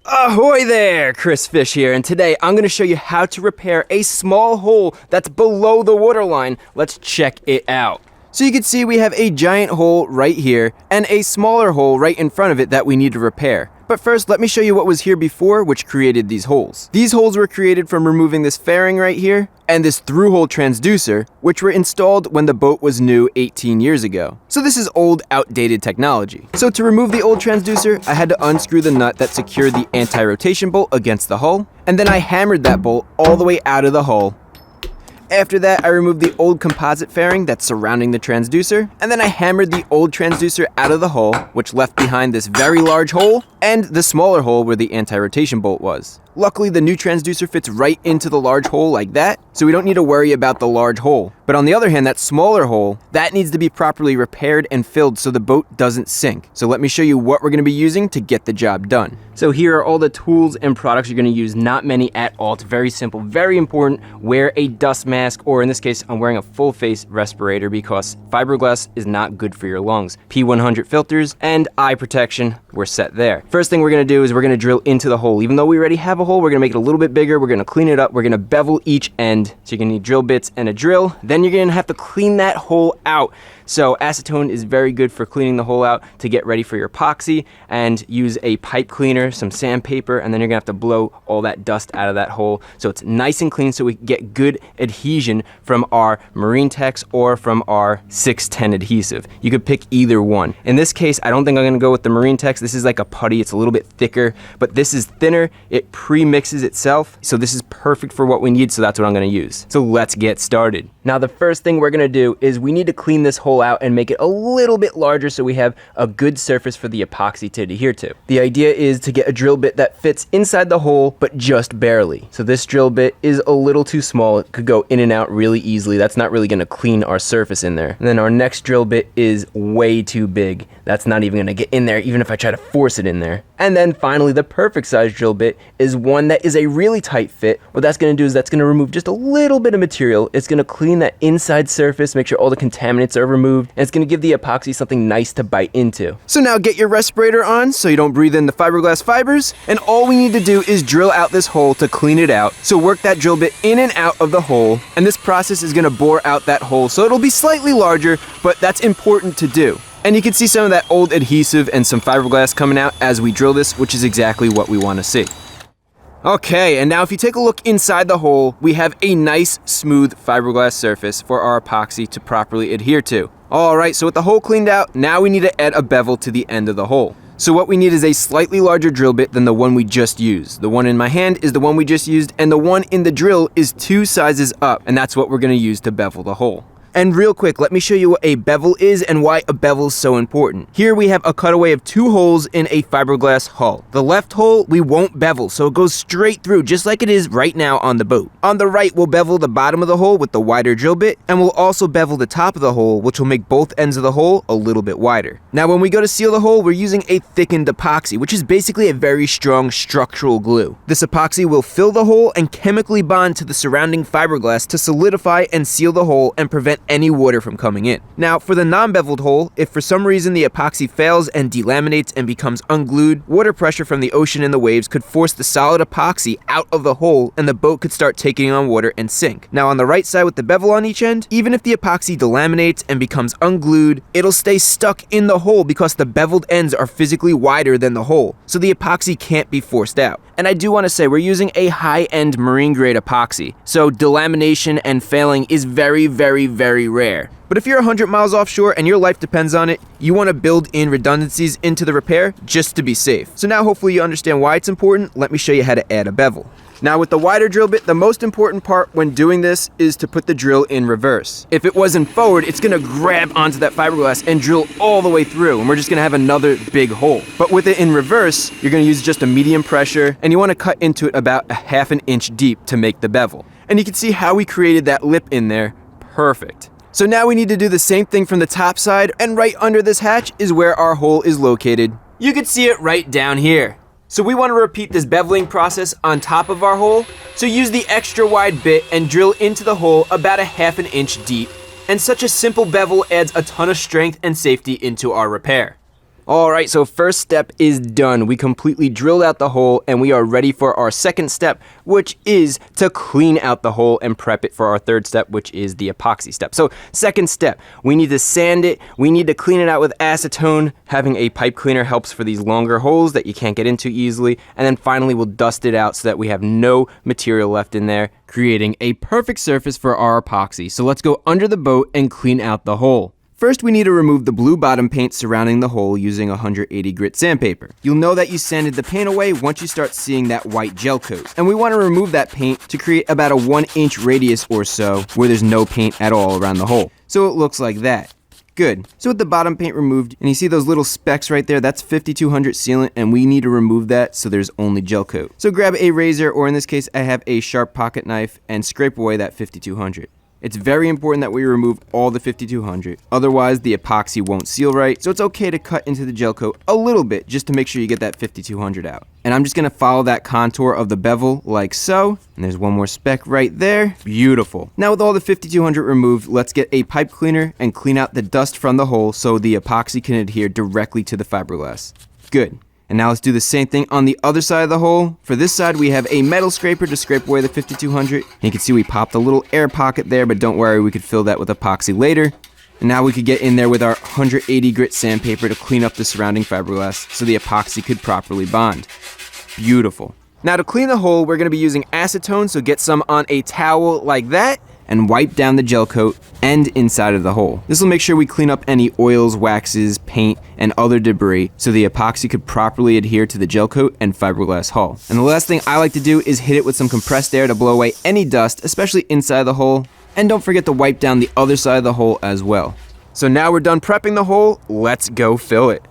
Ahoy there, ChrisFish here, and today I'm going to show you how to repair a small hole that's below the waterline. Let's check it out. So you can see we have a giant hole right here and a smaller hole right in front of it that we need to repair. But first, let me show you what was here before, which created these holes. These holes were created from removing this fairing right here and this through-hole transducer, which were installed when the boat was new 18 years ago. So this is old, outdated technology. So to remove the old transducer, I had to unscrew the nut that secured the anti-rotation bolt against the hull, and then I hammered that bolt all the way out of the hull. After that, I removed the old composite fairing that's surrounding the transducer, and then I hammered the old transducer out of the hull, which left behind this very large hole and the smaller hole where the anti-rotation bolt was. Luckily, the new transducer fits right into the large hole like that, so we don't need to worry about the large hole. But on the other hand, that smaller hole, that needs to be properly repaired and filled so the boat doesn't sink. So let me show you what we're going to be using to get the job done. So here are all the tools and products you're going to use, not many at all. It's very simple, very important. Wear a dust mask, or in this case, I'm wearing a full face respirator because fiberglass is not good for your lungs. P100 filters and eye protection, we're set there. First thing we're going to do is we're going to drill into the hole. Even though we already have a hole, we're going to make it a little bit bigger. We're going to clean it up. We're going to bevel each end. So you're going to need drill bits and a drill. Then you're going to have to clean that hole out. So acetone is very good for cleaning the hole out to get ready for your epoxy, and use a pipe cleaner, some sandpaper, and then you're gonna have to blow all that dust out of that hole so it's nice and clean so we get good adhesion from our Marine Tex or from our 610 adhesive. You could pick either one. In this case, I don't think I'm gonna go with the Marine Tex. This is like a putty, it's a little bit thicker, but this is thinner, it pre-mixes itself, so this is perfect for what we need, so that's what I'm gonna use. So let's get started. Now the first thing we're gonna do is we need to clean this hole out and make it a little bit larger so we have a good surface for the epoxy to adhere to. The idea is to get a drill bit that fits inside the hole but just barely. So this drill bit is a little too small. It could go in and out really easily. That's not really going to clean our surface in there. And then our next drill bit is way too big. That's not even going to get in there even if I try to force it in there. And then finally, the perfect size drill bit is one that is a really tight fit. What that's going to do is that's going to remove just a little bit of material. It's going to clean that inside surface, make sure all the contaminants are removed, and it's going to give the epoxy something nice to bite into. So now get your respirator on so you don't breathe in the fiberglass fibers, and all we need to do is drill out this hole to clean it out. So work that drill bit in and out of the hole, and this process is going to bore out that hole so it'll be slightly larger, but that's important to do. And you can see some of that old adhesive and some fiberglass coming out as we drill this, which is exactly what we want to see. Okay, and now if you take a look inside the hole, we have a nice, smooth fiberglass surface for our epoxy to properly adhere to. Alright, so with the hole cleaned out, now we need to add a bevel to the end of the hole. So what we need is a slightly larger drill bit than the one we just used. The one in my hand is the one we just used, and the one in the drill is 2 sizes up, and that's what we're going to use to bevel the hole. And real quick, let me show you what a bevel is and why a bevel is so important. Here we have a cutaway of 2 holes in a fiberglass hull. The left hole we won't bevel, so it goes straight through just like it is right now on the boat. On the right, we'll bevel the bottom of the hole with the wider drill bit, and we'll also bevel the top of the hole, which will make both ends of the hole a little bit wider. Now when we go to seal the hole, we're using a thickened epoxy, which is basically a very strong structural glue. This epoxy will fill the hole and chemically bond to the surrounding fiberglass to solidify and seal the hole and prevent any water from coming in. Now for the non-beveled hole, if for some reason the epoxy fails and delaminates and becomes unglued, water pressure from the ocean and the waves could force the solid epoxy out of the hole and the boat could start taking on water and sink. Now on the right side with the bevel on each end, even if the epoxy delaminates and becomes unglued, it'll stay stuck in the hole because the beveled ends are physically wider than the hole, so the epoxy can't be forced out. And I do want to say we're using a high-end marine grade epoxy, so delamination and failing is very, very, very rare. But if you're 100 miles offshore and your life depends on it, you want to build in redundancies into the repair just to be safe. So now hopefully you understand why it's important. Let me show you how to add a bevel. Now with the wider drill bit, the most important part when doing this is to put the drill in reverse. If it wasn't forward, it's going to grab onto that fiberglass and drill all the way through, and we're just going to have another big hole. But with it in reverse, you're going to use just a medium pressure, and you want to cut into it about 1/2 inch deep to make the bevel. And you can see how we created that lip in there. Perfect. So now we need to do the same thing from the top side, and right under this hatch is where our hole is located. You can see it right down here. So we want to repeat this beveling process on top of our hole. So use the extra wide bit and drill into the hole about 1/2 inch deep. And such a simple bevel adds a ton of strength and safety into our repair. Alright, so first step is done. We completely drilled out the hole and we are ready for our second step, which is to clean out the hole and prep it for our third step, which is the epoxy step. So second step, we need to sand it, we need to clean it out with acetone. Having a pipe cleaner helps for these longer holes that you can't get into easily. And then finally we'll dust it out so that we have no material left in there, creating a perfect surface for our epoxy. So let's go under the boat and clean out the hole. First, we need to remove the blue bottom paint surrounding the hole using 180 grit sandpaper. You'll know that you sanded the paint away once you start seeing that white gel coat. And we want to remove that paint to create about a 1-inch radius or so where there's no paint at all around the hole. So it looks like that. Good. So with the bottom paint removed, and you see those little specks right there, that's 5200 sealant, and we need to remove that so there's only gel coat. So grab a razor, or in this case, I have a sharp pocket knife, and scrape away that 5200. It's very important that we remove all the 5200, otherwise the epoxy won't seal right, so it's okay to cut into the gel coat a little bit just to make sure you get that 5200 out. And I'm just going to follow that contour of the bevel like so, and there's one more speck right there. Beautiful. Now with all the 5200 removed, let's get a pipe cleaner and clean out the dust from the hole so the epoxy can adhere directly to the fiberglass. Good. And now let's do the same thing on the other side of the hole. For this side, we have a metal scraper to scrape away the 5200. And you can see we popped a little air pocket there, but don't worry, we could fill that with epoxy later. And now we could get in there with our 180 grit sandpaper to clean up the surrounding fiberglass so the epoxy could properly bond. Beautiful. Now to clean the hole, we're going to be using acetone, so get some on a towel like that and wipe down the gel coat and inside of the hole. This will make sure we clean up any oils, waxes, paint, and other debris so the epoxy could properly adhere to the gel coat and fiberglass hull. And the last thing I like to do is hit it with some compressed air to blow away any dust, especially inside the hole. And don't forget to wipe down the other side of the hole as well. So now we're done prepping the hole, let's go fill it.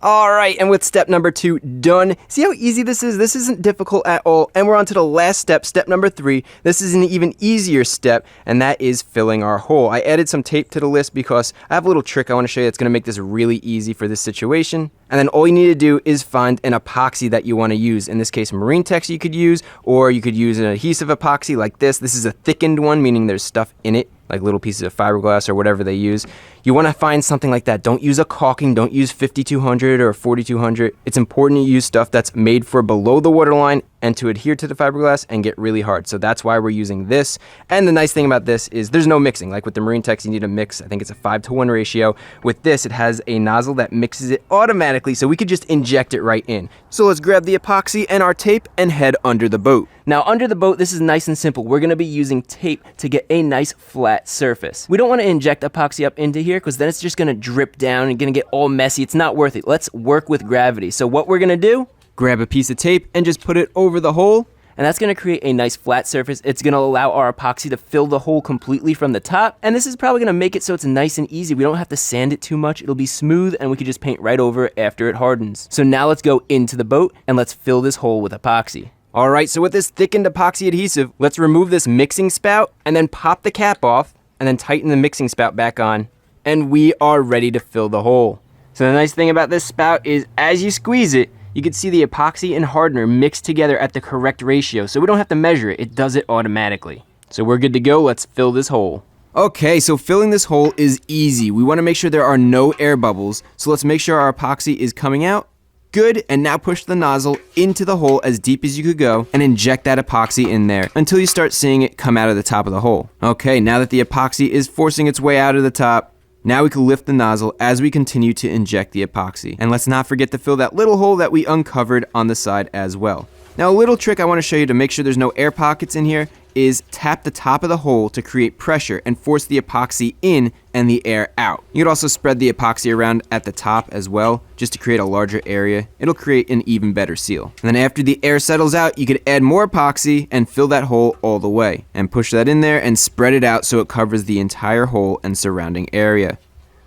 Alright, and with step number 2 done, see how easy this is? This isn't difficult at all, and we're on to the last step, step number 3. This is an even easier step, and that is filling our hole. I added some tape to the list because I have a little trick I want to show you that's going to make this really easy for this situation. And then all you need to do is find an epoxy that you want to use. In this case, Marine Tex you could use, or you could use an adhesive epoxy like this. This is a thickened one, meaning there's stuff in it, like little pieces of fiberglass or whatever they use. You want to find something like that. Don't use a caulking, don't use 5200 or 4200. It's important to use stuff that's made for below the waterline and to adhere to the fiberglass and get really hard. So that's why we're using this. And the nice thing about this is there's no mixing. Like with the Marine Tex, you need a mix. I think it's a 5-to-1 ratio. With this, it has a nozzle that mixes it automatically, so we could just inject it right in. So let's grab the epoxy and our tape and head under the boat. Now under the boat, this is nice and simple. We're gonna be using tape to get a nice flat surface. We don't wanna inject epoxy up into here because then it's just gonna drip down and gonna get all messy. It's not worth it. Let's work with gravity. So what we're gonna do, grab a piece of tape and just put it over the hole, and that's going to create a nice flat surface. It's going to allow our epoxy to fill the hole completely from the top, and this is probably going to make it so it's nice and easy. We don't have to sand it too much. It'll be smooth, and we can just paint right over it after it hardens. So now let's go into the boat, and let's fill this hole with epoxy. Alright, so with this thickened epoxy adhesive, let's remove this mixing spout, and then pop the cap off, and then tighten the mixing spout back on, and we are ready to fill the hole. So the nice thing about this spout is as you squeeze it, you can see the epoxy and hardener mixed together at the correct ratio, so we don't have to measure it, it does it automatically. So we're good to go, let's fill this hole. Okay, so filling this hole is easy. We want to make sure there are no air bubbles, so let's make sure our epoxy is coming out. Good, and now push the nozzle into the hole as deep as you could go and inject that epoxy in there until you start seeing it come out of the top of the hole. Okay, now that the epoxy is forcing its way out of the top, now we can lift the nozzle as we continue to inject the epoxy. And let's not forget to fill that little hole that we uncovered on the side as well. Now a little trick I want to show you to make sure there's no air pockets in here is tap the top of the hole to create pressure and force the epoxy in and the air out. You could also spread the epoxy around at the top as well, just to create a larger area. It'll create an even better seal. And then after the air settles out, you could add more epoxy and fill that hole all the way. And push that in there and spread it out so it covers the entire hole and surrounding area.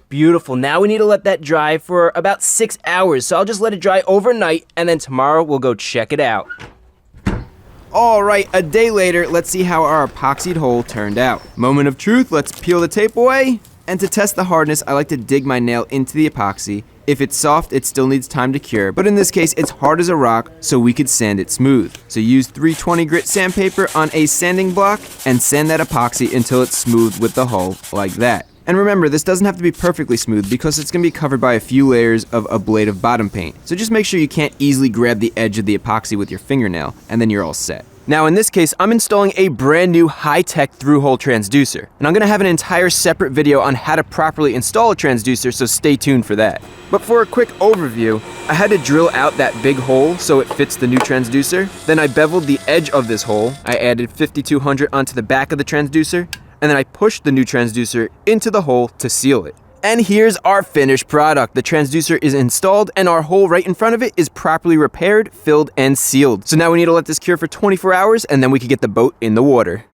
Beautiful. Now we need to let that dry for about 6 hours. So I'll just let it dry overnight, and then tomorrow we'll go check it out. Alright, a day later, let's see how our epoxied hole turned out. Moment of truth, let's peel the tape away. And to test the hardness, I like to dig my nail into the epoxy. If it's soft, it still needs time to cure, but in this case, it's hard as a rock, so we could sand it smooth. So use 320 grit sandpaper on a sanding block, and sand that epoxy until it's smooth with the hull, like that. And remember, this doesn't have to be perfectly smooth because it's going to be covered by a few layers of ablative bottom paint. So just make sure you can't easily grab the edge of the epoxy with your fingernail, and then you're all set. Now in this case, I'm installing a brand new high-tech through-hole transducer. And I'm going to have an entire separate video on how to properly install a transducer, so stay tuned for that. But for a quick overview, I had to drill out that big hole so it fits the new transducer. Then I beveled the edge of this hole. I added 5200 onto the back of the transducer, and then I pushed the new transducer into the hole to seal it. And here's our finished product. The transducer is installed and our hole right in front of it is properly repaired, filled, and sealed. So now we need to let this cure for 24 hours and then we can get the boat in the water.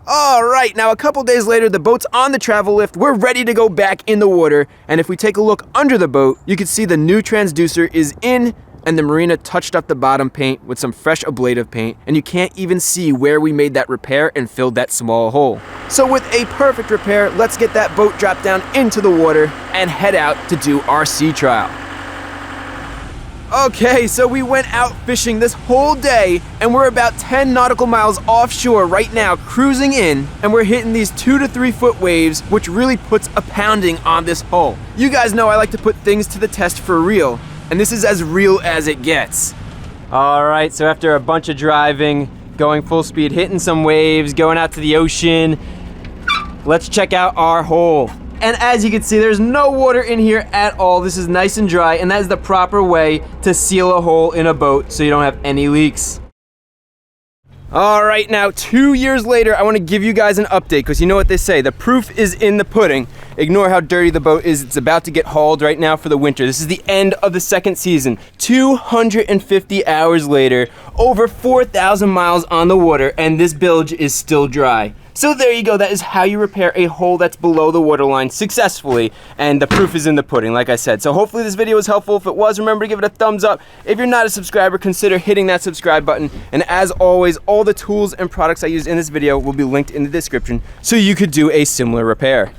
All right, now a couple days later, the boat's on the travel lift. We're ready to go back in the water. And if we take a look under the boat, you can see the new transducer is in, and the marina touched up the bottom paint with some fresh ablative paint, and you can't even see where we made that repair and filled that small hole. So with a perfect repair, let's get that boat dropped down into the water and head out to do our sea trial. Okay, so we went out fishing this whole day, and we're about 10 nautical miles offshore right now, cruising in, and we're hitting these 2 to 3 foot waves, which really puts a pounding on this hull. You guys know I like to put things to the test for real, and this is as real as it gets. All right, so after a bunch of driving, going full speed, hitting some waves, going out to the ocean, let's check out our hole. And as you can see, there's no water in here at all. This is nice and dry, and that is the proper way to seal a hole in a boat so you don't have any leaks. All right, now 2 years later, I want to give you guys an update because you know what they say, the proof is in the pudding. Ignore how dirty the boat is. It's about to get hauled right now for the winter. This is the end of the second season. 250 hours later, over 4,000 miles on the water, and this bilge is still dry. So there you go, that is how you repair a hole that's below the waterline successfully, and the proof is in the pudding, like I said. So hopefully this video was helpful. If it was, remember to give it a thumbs up. If you're not a subscriber, consider hitting that subscribe button. And as always, all the tools and products I used in this video will be linked in the description so you could do a similar repair.